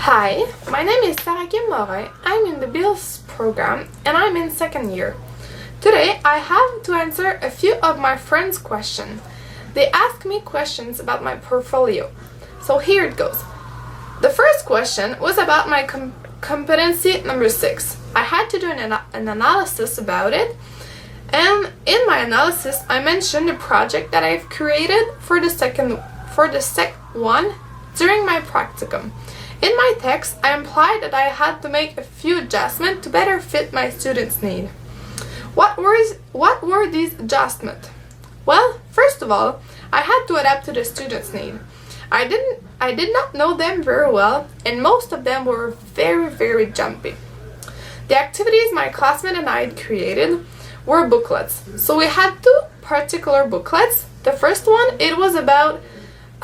Hi, my name is Sarah Kim Morin. I'm in the BILS program and I'm in second year. Today I have to answer a few of my friends' questions. They asked me questions about my portfolio. So here it goes. The first question was about my competency number 6. I had to do an analysis about it, and in my analysis I mentioned a project that I've created for the second one during my practicum. In my text, I implied that I had to make a few adjustments to better fit my students' need. What were these adjustments? Well, first of all, I had to adapt to the students' need. I did not know them very well, and most of them were very jumpy. The activities my classmate and I had created were booklets. So we had two particular booklets. The first one, it was about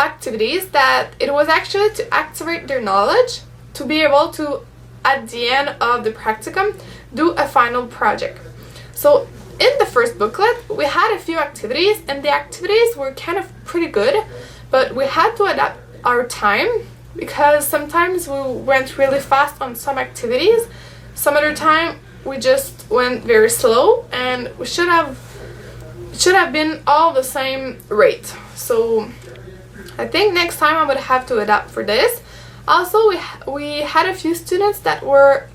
activities that it was actually to activate their knowledge to be able to, at the end of the practicum, do a final project. So in the first booklet we had a few activities, and the activities were kind of pretty good, but we had to adapt our time because sometimes we went really fast on some activities, some other time we just went very slow, and it should have been all the same rate. So I think next time I would have to adapt for this. Also, we had a few students that were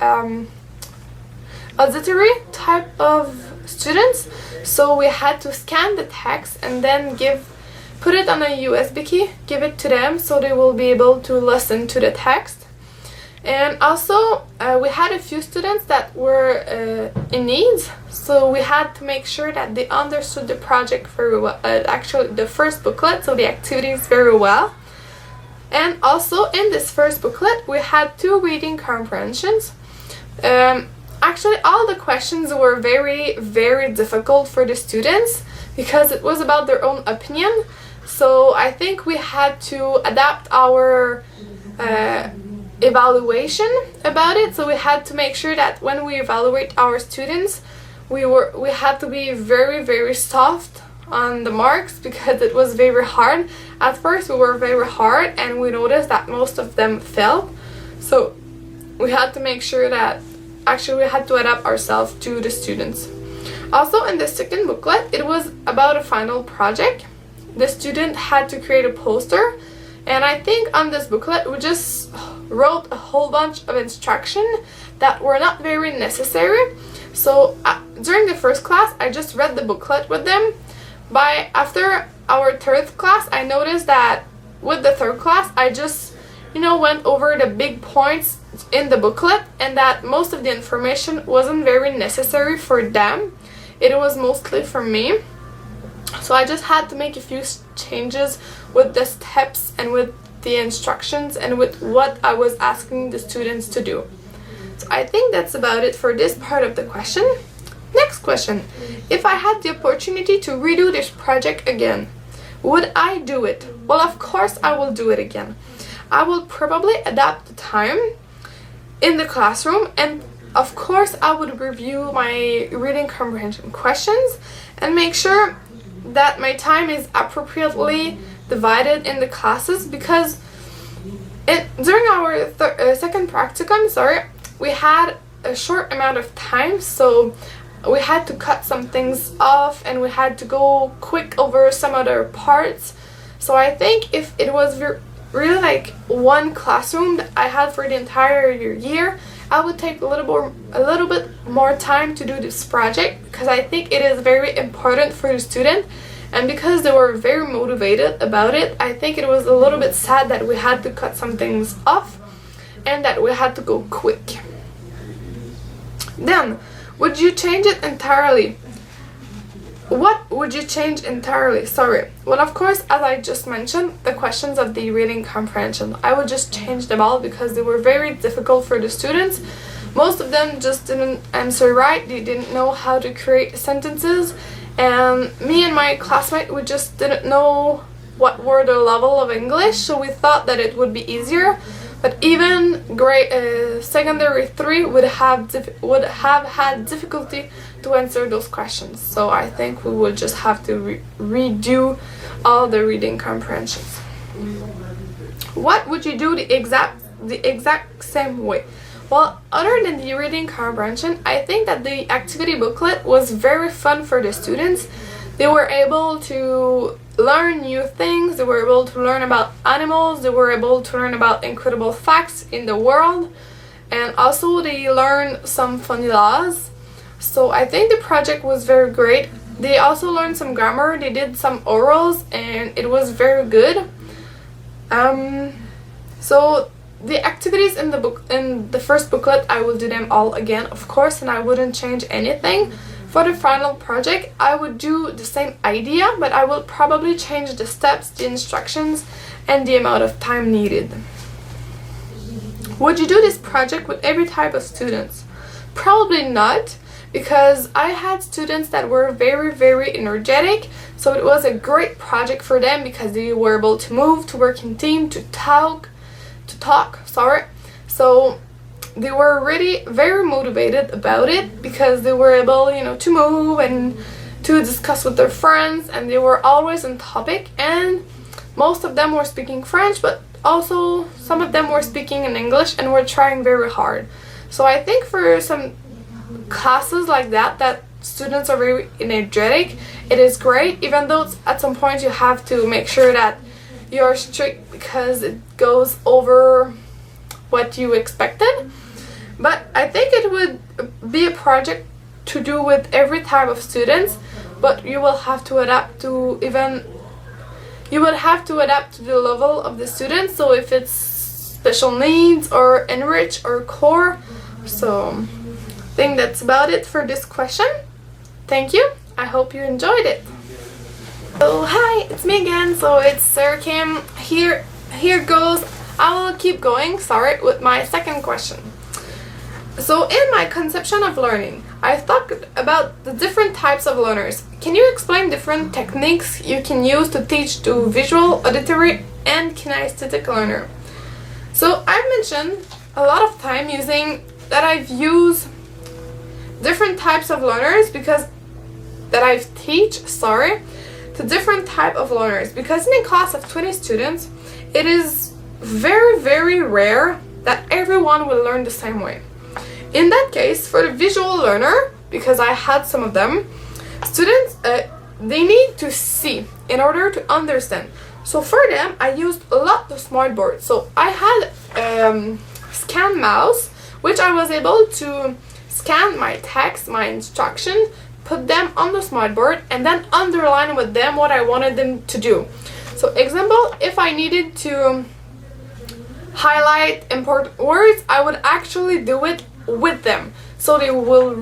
auditory type of students, so we had to scan the text and then put it on a USB key, give it to them so they will be able to listen to the text. And also we had a few students that were in needs, so we had to make sure that they understood the project very well, actually the first booklet, so the activities very well. And also in this first booklet we had 2 reading comprehensions. Actually all the questions were very difficult for the students because it was about their own opinion, so I think we had to adapt our evaluation about it. So we had to make sure that when we evaluate our students, we had to be very soft on the marks because it was very hard. At first we were very hard and we noticed that most of them failed, so we had to make sure that actually we had to adapt ourselves to the students. Also in the second booklet it was about a final project. The student had to create a poster, and I think on this booklet we just wrote a whole bunch of instructions that were not very necessary. So during the first class I just read the booklet with them. After our third class I noticed that with the third class I just went over the big points in the booklet, and that most of the information wasn't very necessary for them. It was mostly for me. So I just had to make a few changes with the steps and with the instructions and with what I was asking the students to do. So I think that's about it for this part of the question. Next question. If I had the opportunity to redo this project again, would I do it? Well, of course I will do it again. I will probably adapt the time in the classroom, and of course I would review my reading comprehension questions and make sure that my time is appropriately divided in the classes, because during our second practicum, we had a short amount of time, so we had to cut some things off and we had to go quick over some other parts. So I think if it was really like one classroom that I had for the entire year, I would take a little bit more time to do this project, because I think it is very important for the student, and because they were very motivated about it, I think it was a little bit sad that we had to cut some things off and that we had to go quick. Then, would you change it entirely? What would you change entirely? Well, of course, as I just mentioned, the questions of the reading comprehension, I would just change them all because they were very difficult for the students. Most of them just didn't answer right, they didn't know how to create sentences, and me and my classmate, we just didn't know what were the level of English, so we thought that it would be easier. But even secondary 3 would have had difficulty to answer those questions. So I think we would just have to redo all the reading comprehensions. What would you do the the exact same way. Well, other than the reading comprehension, I think that the activity booklet was very fun for the students. They were able to learn new things, they were able to learn about animals, they were able to learn about incredible facts in the world, and also they learned some funny laws. So I think the project was very great. They also learned some grammar, they did some orals, and it was very good. So the activities in the first booklet, I will do them all again, of course, and I wouldn't change anything. For the final project, I would do the same idea, but I will probably change the steps, the instructions, and the amount of time needed. Would you do this project with every type of students? Probably not, because I had students that were very, very energetic, so it was a great project for them because they were able to move, to work in team, to talk, so they were really very motivated about it because they were able, to move and to discuss with their friends, and they were always on topic, and most of them were speaking French, but also some of them were speaking in English and were trying very hard. So I think for some classes like that students are very energetic, it is great, even though at some point you have to make sure that you're strict because it goes over what you expected. But I think it would be a project to do with every type of students, but you will have to adapt to the level of the students, so if it's special needs or enrich or core. So I think that's about it for this question. Thank you. I hope you enjoyed it. So hi, it's me again. So it's Sarah Kim. Here goes. I will keep going, with my second question. So in my conception of learning, I thought about the different types of learners. Can you explain different techniques you can use to teach to visual, auditory, and kinesthetic learner? So I've mentioned a lot of time I've used different types of learners to different type of learners, because in a class of 20 students, it is very, very rare that everyone will learn the same way. In that case, for the visual learner, because I had some of them, students, they need to see in order to understand. So for them, I used a lot of smartboards. So I had scan mouse, which I was able to scan my text, my instruction, put them on the smartboard, and then underline with them what I wanted them to do. So example, if I needed to highlight important words, I would actually do it with them. So they would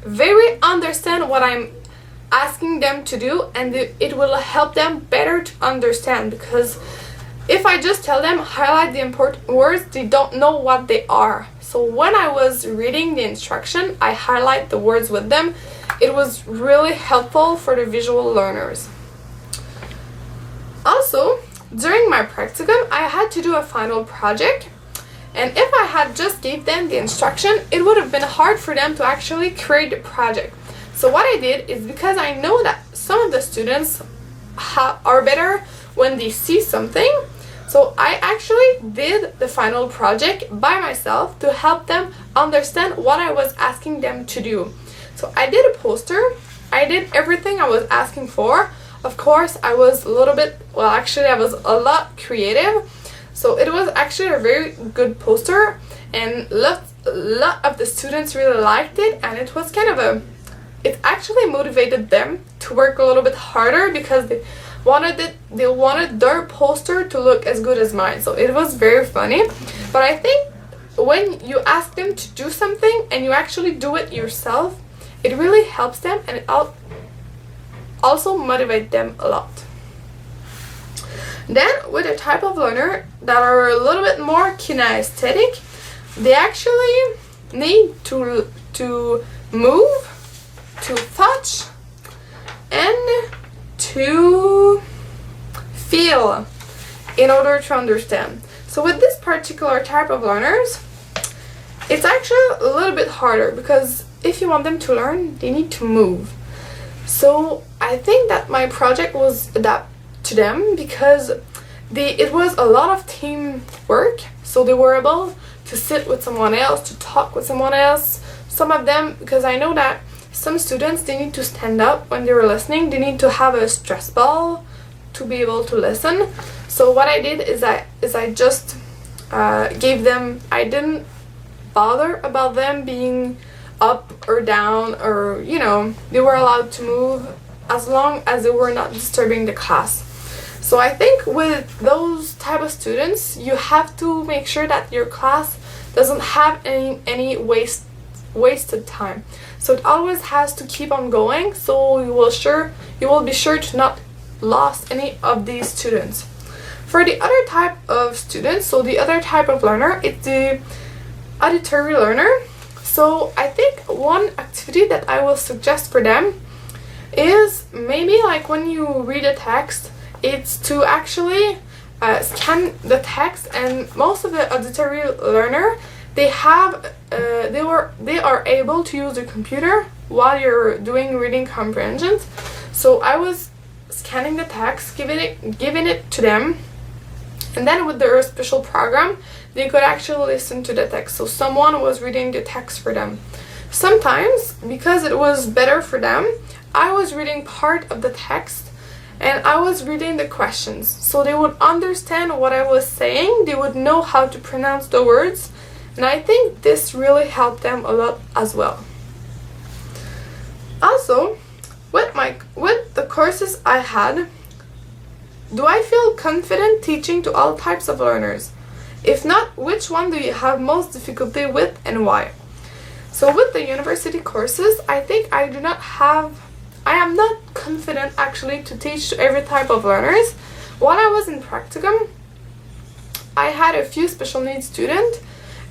very understand what I'm asking them to do, and it will help them better to understand, because if I just tell them highlight the important words, they don't know what they are. So when I was reading the instruction, I highlight the words with them. It was really helpful for the visual learners. Also, during my practicum, I had to do a final project, and if I had just gave them the instruction, it would have been hard for them to actually create the project. So what I did is, because I know that some of the students are better when they see something, so I actually did the final project by myself to help them understand what I was asking them to do. So I did a poster, I did everything I was asking for. Of course, I was a lot creative. So it was actually a very good poster, and a lot of the students really liked it, and it was it actually motivated them to work a little bit harder, because they wanted their poster to look as good as mine. So it was very funny. But I think when you ask them to do something and you actually do it yourself, it really helps them, and it also motivates them a lot. Then with a type of learner that are a little bit more kinesthetic, they actually need to move, to touch, and to feel in order to understand. So with this particular type of learners, it's actually a little bit harder, because if you want them to learn, they need to move. So I think that my project was adapted to them, because it was a lot of teamwork, so they were able to sit with someone else, to talk with someone else. Some of them, because I know that some students, they need to stand up when they were listening. They need to have a stress ball to be able to listen. So what I did is I just gave them, I didn't bother about them being up or down, or they were allowed to move as long as they were not disturbing the class. So I think with those type of students, you have to make sure that your class doesn't have any wasted time. So it always has to keep on going, so you will be sure to not lose any of these students. For the other type of students, so the other type of learner, it's the auditory learner. So I think one activity that I will suggest for them is maybe like when you read a text, it's to actually scan the text. And most of the auditory learner, they are able to use the computer while you're doing reading comprehensions. So I was scanning the text, giving it to them, and then with their special program, they could actually listen to the text. So someone was reading the text for them. Sometimes, because it was better for them, I was reading part of the text and I was reading the questions. So they would understand what I was saying, they would know how to pronounce the words, and I think this really helped them a lot as well. Also, with the courses I had, do I feel confident teaching to all types of learners? If not, which one do you have most difficulty with and why? So with the university courses, I think I am not confident actually to teach to every type of learners. While I was in practicum, I had a few special needs students,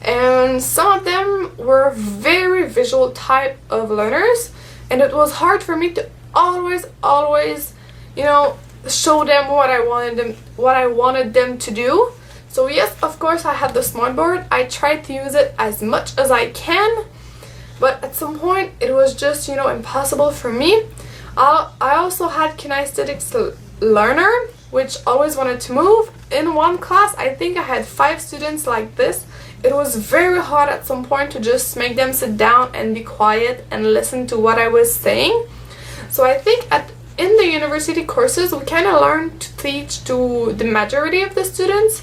and some of them were very visual type of learners, and it was hard for me to always show them what I wanted them to do. So yes, of course I had the smartboard. I tried to use it as much as I can, but at some point it was just impossible for me. I also had kinesthetics learner, which always wanted to move. In one class, I think I had 5 students like this. It was very hard at some point to just make them sit down and be quiet and listen to what I was saying. So I think in the university courses, we kind of learn to teach to the majority of the students,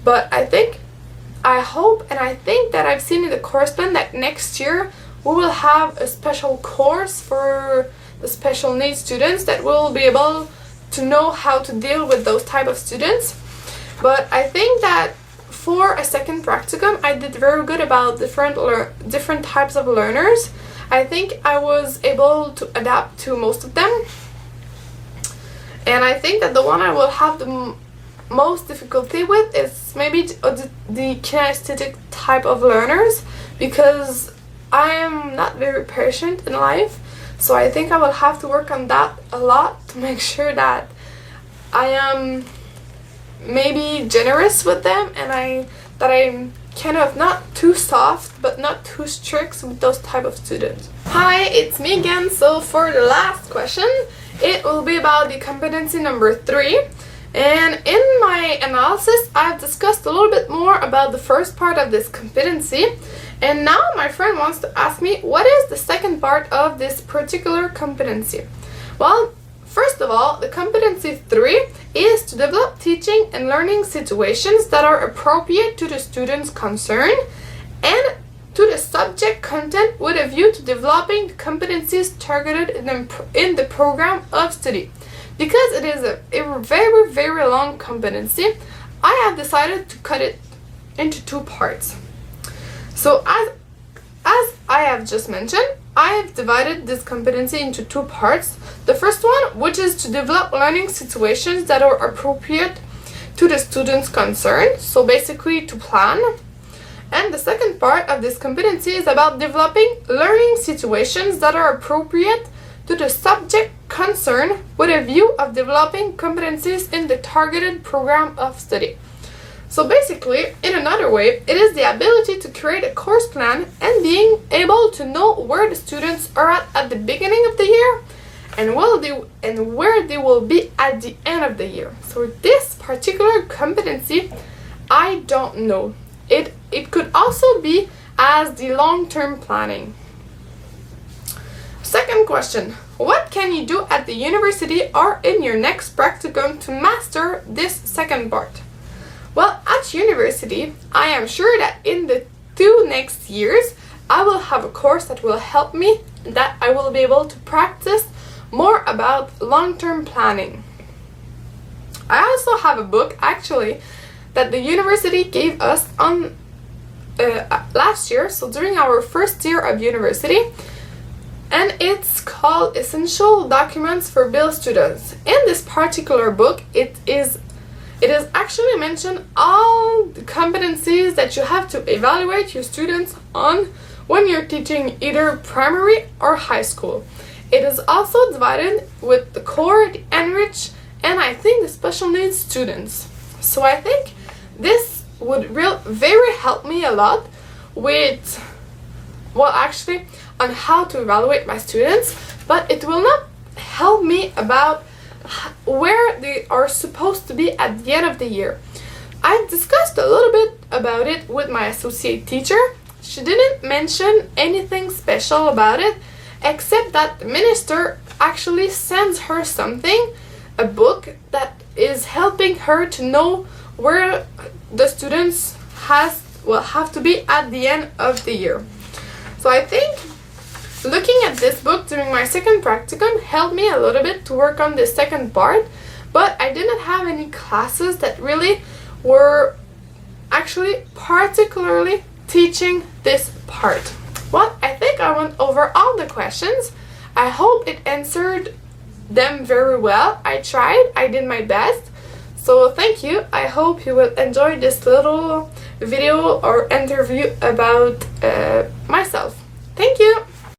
but I hope and I think that I've seen in the course plan that next year we will have a special course for the special needs students that will be able to know how to deal with those type of students. But I think that for a second practicum, I did very good about different types of learners. I think I was able to adapt to most of them. And I think that the one I will have the most difficulty with is maybe the kinesthetic type of learners, because I am not very patient in life. So I think I will have to work on that a lot to make sure that I am maybe generous with them, and that I'm kind of not too soft but not too strict with those type of students. Hi, it's me again. So for the last question, it will be about the competency number 3. And in my analysis, I've discussed a little bit more about the first part of this competency. And now my friend wants to ask me, what is the second part of this particular competency? Well, first of all, the competency 3 is to develop teaching and learning situations that are appropriate to the student's concern and to the subject content with a view to developing the competencies targeted in the program of study. Because it is a very, very long competency, I have decided to cut it into 2 parts. So as I have just mentioned, I have divided this competency into 2 parts. The first one, which is to develop learning situations that are appropriate to the student's concern, so basically to plan. And the second part of this competency is about developing learning situations that are appropriate to the subject concern with a view of developing competencies in the targeted program of study. So basically, in another way, it is the ability to create a course plan and being able to know where the students are at the beginning of the year and where they will be at the end of the year. So this particular competency, I don't know. It could also be as the long-term planning. Second question, what can you do at the university or in your next practicum to master this second part? Well, at university, I am sure that in the 2 next years, I will have a course that will help me, that I will be able to practice more about long-term planning. I also have a book, actually, that the university gave us on last year, so during our first year of university, and it's called Essential Documents for BIL Students. In this particular book, it is actually mentioned all the competencies that you have to evaluate your students on when you're teaching either primary or high school. It is also divided with the core, the enriched, and I think the special needs students. So I think this would very help me a lot with, well, actually on how to evaluate my students, but it will not help me about where they are supposed to be at the end of the year. I discussed a little bit about it with my associate teacher. She didn't mention anything special about it, except that the minister actually sends her something, a book that is helping her to know where the students have to be at the end of the year. So I think looking at this book during my second practicum helped me a little bit to work on the second part, but I didn't have any classes that really were actually particularly teaching this part. Well, I think I went over all the questions. I hope it answered them very well. I tried, I did my best. So thank you. I hope you will enjoy this little video or interview about my